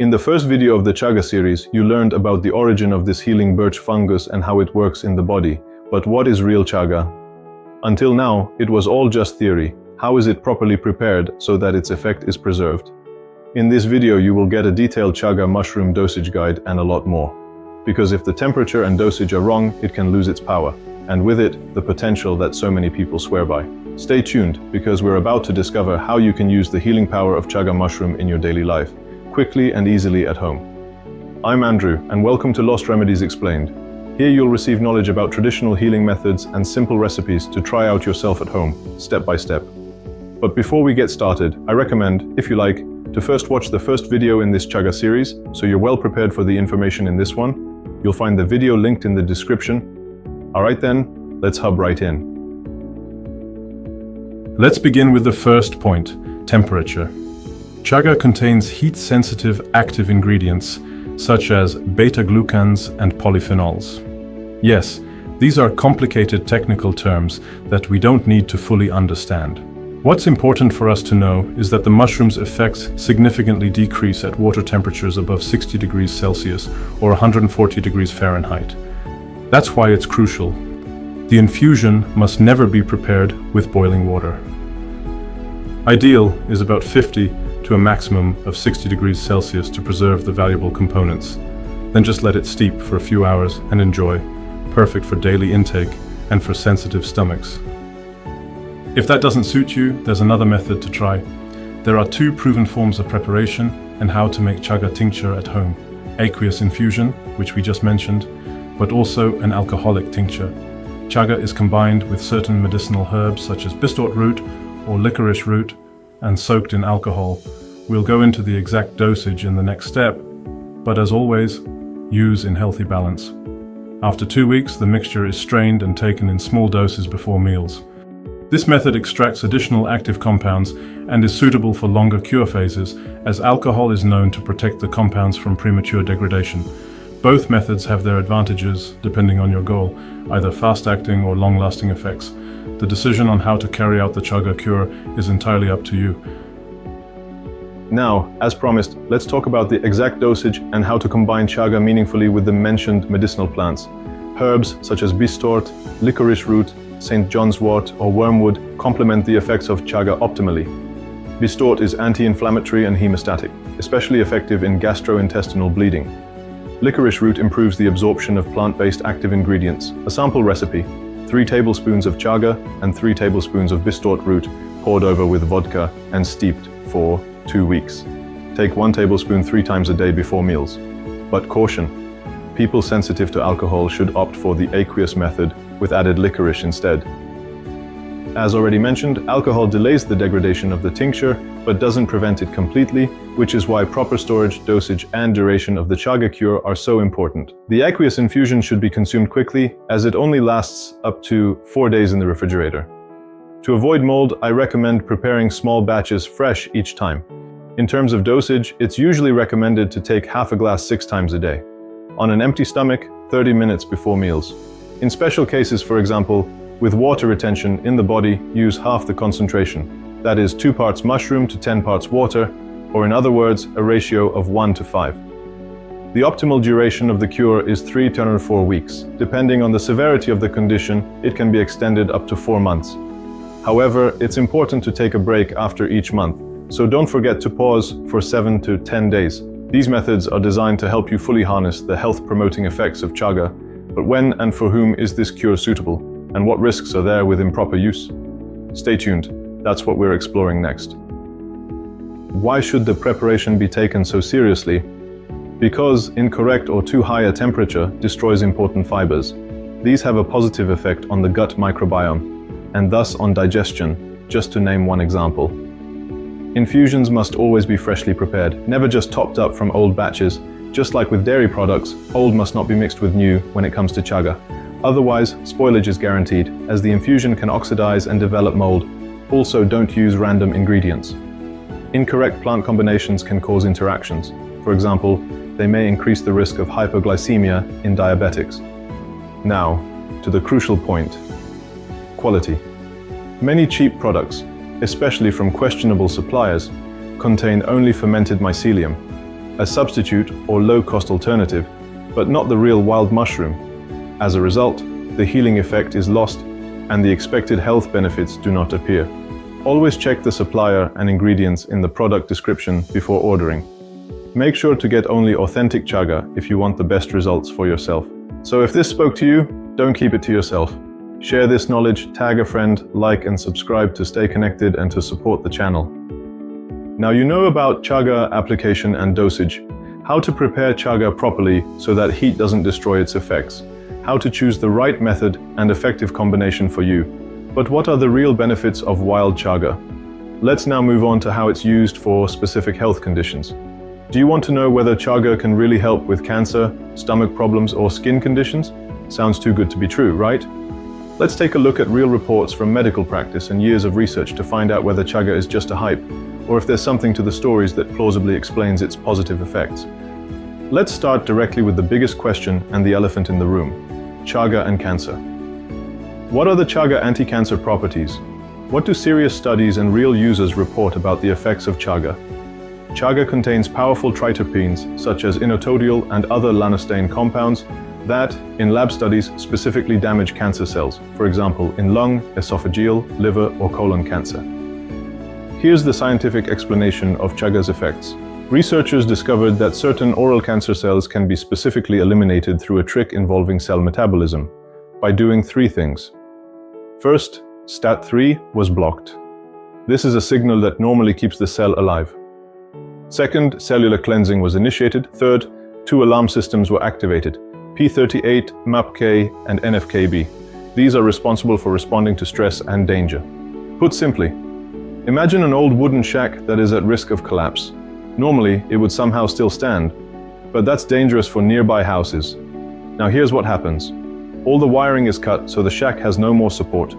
In the first video of the Chaga series, you learned about the origin of this healing birch fungus and how it works in the body. But what is real Chaga? Until now, it was all just theory. How is it properly prepared so that its effect is preserved? In this video, you will get a detailed Chaga mushroom dosage guide and a lot more. Because if the temperature and dosage are wrong, it can lose its power, and with it, the potential that so many people swear by. Stay tuned, because we're about to discover how you can use the healing power of Chaga mushroom in your daily life, quickly and easily at home. I'm Andrew, and welcome to Lost Remedies Explained. Here you'll receive knowledge about traditional healing methods and simple recipes to try out yourself at home, step by step. But before we get started, I recommend, if you like, to first watch the first video in this Chaga series, so you're well prepared for the information in this one. You'll find the video linked in the description. Alright then, let's hub right in. Let's begin with the first point, temperature. Chaga contains heat-sensitive active ingredients such as beta-glucans and polyphenols. Yes, these are complicated technical terms that we don't need to fully understand. What's important for us to know is that the mushroom's effects significantly decrease at water temperatures above 60 degrees Celsius or 140 degrees Fahrenheit. That's why it's crucial. The infusion must never be prepared with boiling water. Ideal is about 50 to a maximum of 60 degrees Celsius to preserve the valuable components. Then just let it steep for a few hours and enjoy. Perfect for daily intake and for sensitive stomachs. If that doesn't suit you, there's another method to try. There are two proven forms of preparation and how to make Chaga tincture at home. Aqueous infusion, which we just mentioned, but also an alcoholic tincture. Chaga is combined with certain medicinal herbs such as bistort root or licorice root and soaked in alcohol. We'll go into the exact dosage in the next step, but as always, use in healthy balance. After 2 weeks, the mixture is strained and taken in small doses before meals. This method extracts additional active compounds and is suitable for longer cure phases, as alcohol is known to protect the compounds from premature degradation. Both methods have their advantages depending on your goal, either fast-acting or long-lasting effects. The decision on how to carry out the Chaga cure is entirely up to you. Now, as promised, let's talk about the exact dosage and how to combine Chaga meaningfully with the mentioned medicinal plants. Herbs such as bistort, licorice root, St. John's wort, or wormwood complement the effects of Chaga optimally. Bistort is anti-inflammatory and hemostatic, especially effective in gastrointestinal bleeding. Licorice root improves the absorption of plant-based active ingredients. A sample recipe: 3 tablespoons of Chaga and 3 tablespoons of bistort root poured over with vodka and steeped for 2 weeks. Take 1 tablespoon 3 times a day before meals. But caution, people sensitive to alcohol should opt for the aqueous method with added licorice instead. As already mentioned, alcohol delays the degradation of the tincture, but doesn't prevent it completely, which is why proper storage, dosage, and duration of the Chaga cure are so important. The aqueous infusion should be consumed quickly, as it only lasts up to 4 days in the refrigerator. To avoid mold, I recommend preparing small batches fresh each time. In terms of dosage, it's usually recommended to take half a glass 6 times a day. On an empty stomach, 30 minutes before meals. In special cases, for example, with water retention in the body, use half the concentration. That is 2 parts mushroom to 10 parts water, or in other words, a ratio of 1 to 5. The optimal duration of the cure is 3 to 4 weeks. Depending on the severity of the condition, it can be extended up to 4 months. However, it's important to take a break after each month, so don't forget to pause for 7 to 10 days. These methods are designed to help you fully harness the health-promoting effects of Chaga. But when and for whom is this cure suitable? And what risks are there with improper use? Stay tuned, that's what we're exploring next. Why should the preparation be taken so seriously? Because incorrect or too high a temperature destroys important fibers. These have a positive effect on the gut microbiome, and thus on digestion, just to name one example. Infusions must always be freshly prepared, never just topped up from old batches. Just like with dairy products, old must not be mixed with new when it comes to Chaga. Otherwise, spoilage is guaranteed, as the infusion can oxidize and develop mold. Also, don't use random ingredients. Incorrect plant combinations can cause interactions. For example, they may increase the risk of hypoglycemia in diabetics. Now, to the crucial point: quality. Many cheap products, especially from questionable suppliers, contain only fermented mycelium. a substitute or low-cost alternative, but not the real wild mushroom. As a result, the healing effect is lost and the expected health benefits do not appear. Always check the supplier and ingredients in the product description before ordering. Make sure to get only authentic chaga if you want the best results for yourself. So if this spoke to you, don't keep it to yourself. Share this knowledge, tag a friend, like and subscribe to stay connected and to support the channel. Now you know about chaga application and dosage, how to prepare chaga properly so that heat doesn't destroy its effects, how to choose the right method and effective combination for you. But what are the real benefits of wild chaga? Let's now move on to how it's used for specific health conditions. Do you want to know whether chaga can really help with cancer, stomach problems, or skin conditions? Sounds too good to be true, right? Let's take a look at real reports from medical practice and years of research to find out whether chaga is just a hype, or if there's something to the stories that plausibly explains its positive effects. Let's start directly with the biggest question and the elephant in the room: chaga and cancer. What are the chaga anti-cancer properties? What do serious studies and real users report about the effects of chaga? Chaga contains powerful triterpenes such as inotodiol and other lanostein compounds that, in lab studies, specifically damage cancer cells, for example, in lung, esophageal, liver, or colon cancer. Here's the scientific explanation of chaga's effects. Researchers discovered that certain oral cancer cells can be specifically eliminated through a trick involving cell metabolism, by doing three things. First, STAT3 was blocked. This is a signal that normally keeps the cell alive. Second, cellular cleansing was initiated. Third, two alarm systems were activated: P38, MAPK, and NFKB. These are responsible for responding to stress and danger. Put simply, imagine an old wooden shack that is at risk of collapse. Normally, it would somehow still stand, but that's dangerous for nearby houses. Now here's what happens. All the wiring is cut, so the shack has no more support.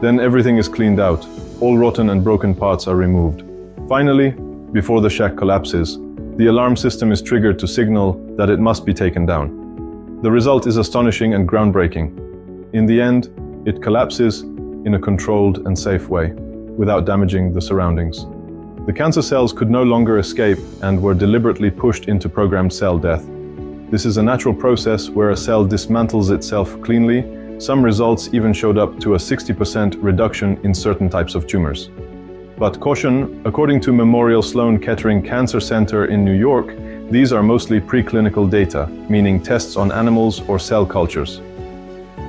Then everything is cleaned out. All rotten and broken parts are removed. Finally, before the shack collapses, the alarm system is triggered to signal that it must be taken down. The result is astonishing and groundbreaking. In the end, it collapses in a controlled and safe way, without damaging the surroundings. The cancer cells could no longer escape and were deliberately pushed into programmed cell death. This is a natural process where a cell dismantles itself cleanly. Some results even showed up to a 60% reduction in certain types of tumors. But caution, according to Memorial Sloan Kettering Cancer Center in New York, these are mostly preclinical data, meaning tests on animals or cell cultures.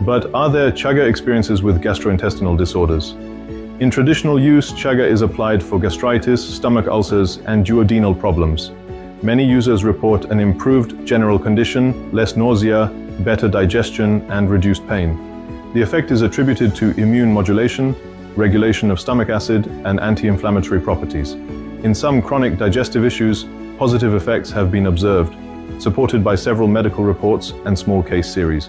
But are there chaga experiences with gastrointestinal disorders? In traditional use, chaga is applied for gastritis, stomach ulcers, and duodenal problems. Many users report an improved general condition, less nausea, better digestion, and reduced pain. The effect is attributed to immune modulation, regulation of stomach acid, and anti-inflammatory properties. In some chronic digestive issues, positive effects have been observed, supported by several medical reports and small case series.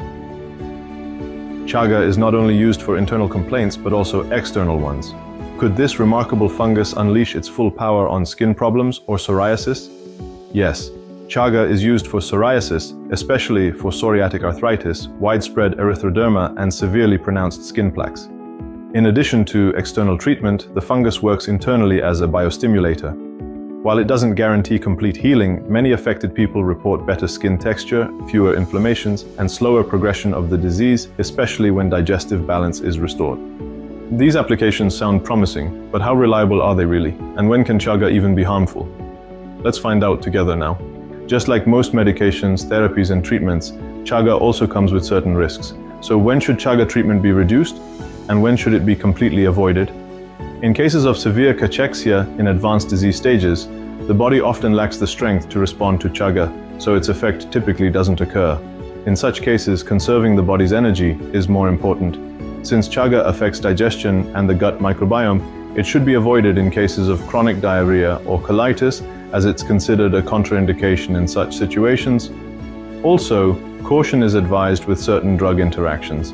Chaga is not only used for internal complaints, but also external ones. Could this remarkable fungus unleash its full power on skin problems or psoriasis? Yes, chaga is used for psoriasis, especially for psoriatic arthritis, widespread erythroderma, and severely pronounced skin plaques. In addition to external treatment, the fungus works internally as a biostimulator. While it doesn't guarantee complete healing, many affected people report better skin texture, fewer inflammations, and slower progression of the disease, especially when digestive balance is restored. These applications sound promising, but how reliable are they really? And when can chaga even be harmful? Let's find out together now. Just like most medications, therapies, and treatments, chaga also comes with certain risks. So when should chaga treatment be reduced? And when should it be completely avoided? In cases of severe cachexia in advanced disease stages, the body often lacks the strength to respond to chaga, so its effect typically doesn't occur. In such cases, conserving the body's energy is more important. Since chaga affects digestion and the gut microbiome, it should be avoided in cases of chronic diarrhea or colitis, as it's considered a contraindication in such situations. Also, caution is advised with certain drug interactions.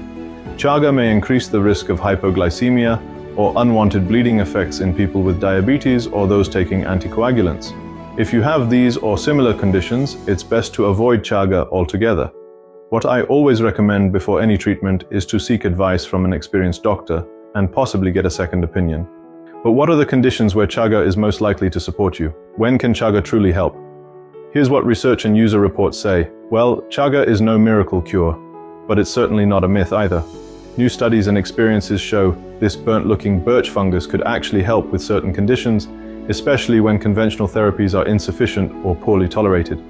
Chaga may increase the risk of hypoglycemia or unwanted bleeding effects in people with diabetes or those taking anticoagulants. If you have these or similar conditions, it's best to avoid chaga altogether. What I always recommend before any treatment is to seek advice from an experienced doctor and possibly get a second opinion. But what are the conditions where chaga is most likely to support you? When can chaga truly help? Here's what research and user reports say. Well, chaga is no miracle cure, but it's certainly not a myth either. New studies and experiences show this burnt-looking birch fungus could actually help with certain conditions, especially when conventional therapies are insufficient or poorly tolerated.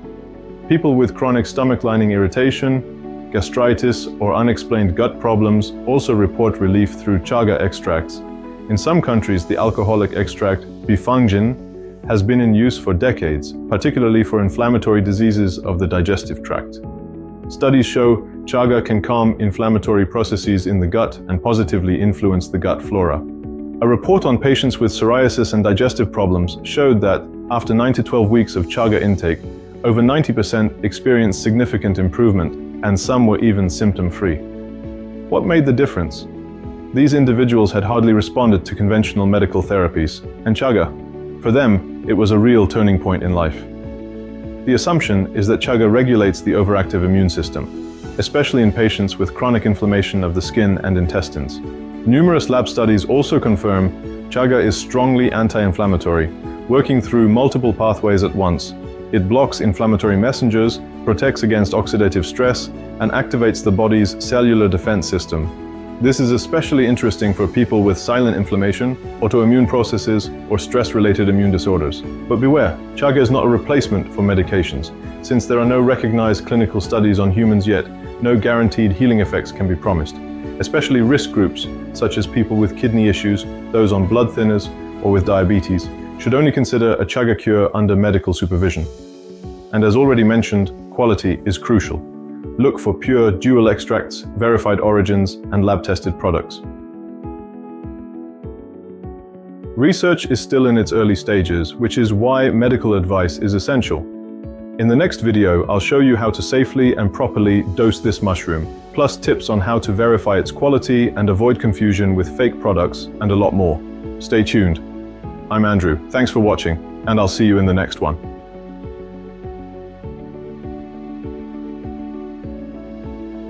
People with chronic stomach lining irritation, gastritis, or unexplained gut problems also report relief through chaga extracts. In some countries, the alcoholic extract bifangin has been in use for decades, particularly for inflammatory diseases of the digestive tract. Studies show chaga can calm inflammatory processes in the gut and positively influence the gut flora. A report on patients with psoriasis and digestive problems showed that after 9 to 12 weeks of chaga intake, over 90% experienced significant improvement, and some were even symptom-free. What made the difference? These individuals had hardly responded to conventional medical therapies, and chaga, for them, it was a real turning point in life. The assumption is that chaga regulates the overactive immune system, especially in patients with chronic inflammation of the skin and intestines. Numerous lab studies also confirm chaga is strongly anti-inflammatory, working through multiple pathways at once. It blocks inflammatory messengers, protects against oxidative stress, and activates the body's cellular defense system. This is especially interesting for people with silent inflammation, autoimmune processes, or stress-related immune disorders. But beware, chaga is not a replacement for medications. Since there are no recognized clinical studies on humans yet, no guaranteed healing effects can be promised. Especially risk groups, such as people with kidney issues, those on blood thinners, or with diabetes, should only consider a chaga cure under medical supervision. And as already mentioned, quality is crucial. Look for pure dual extracts, verified origins, and lab-tested products. Research is still in its early stages, which is why medical advice is essential. In the next video, I'll show you how to safely and properly dose this mushroom, plus tips on how to verify its quality and avoid confusion with fake products, and a lot more. Stay tuned. I'm Andrew, thanks for watching, and I'll see you in the next one.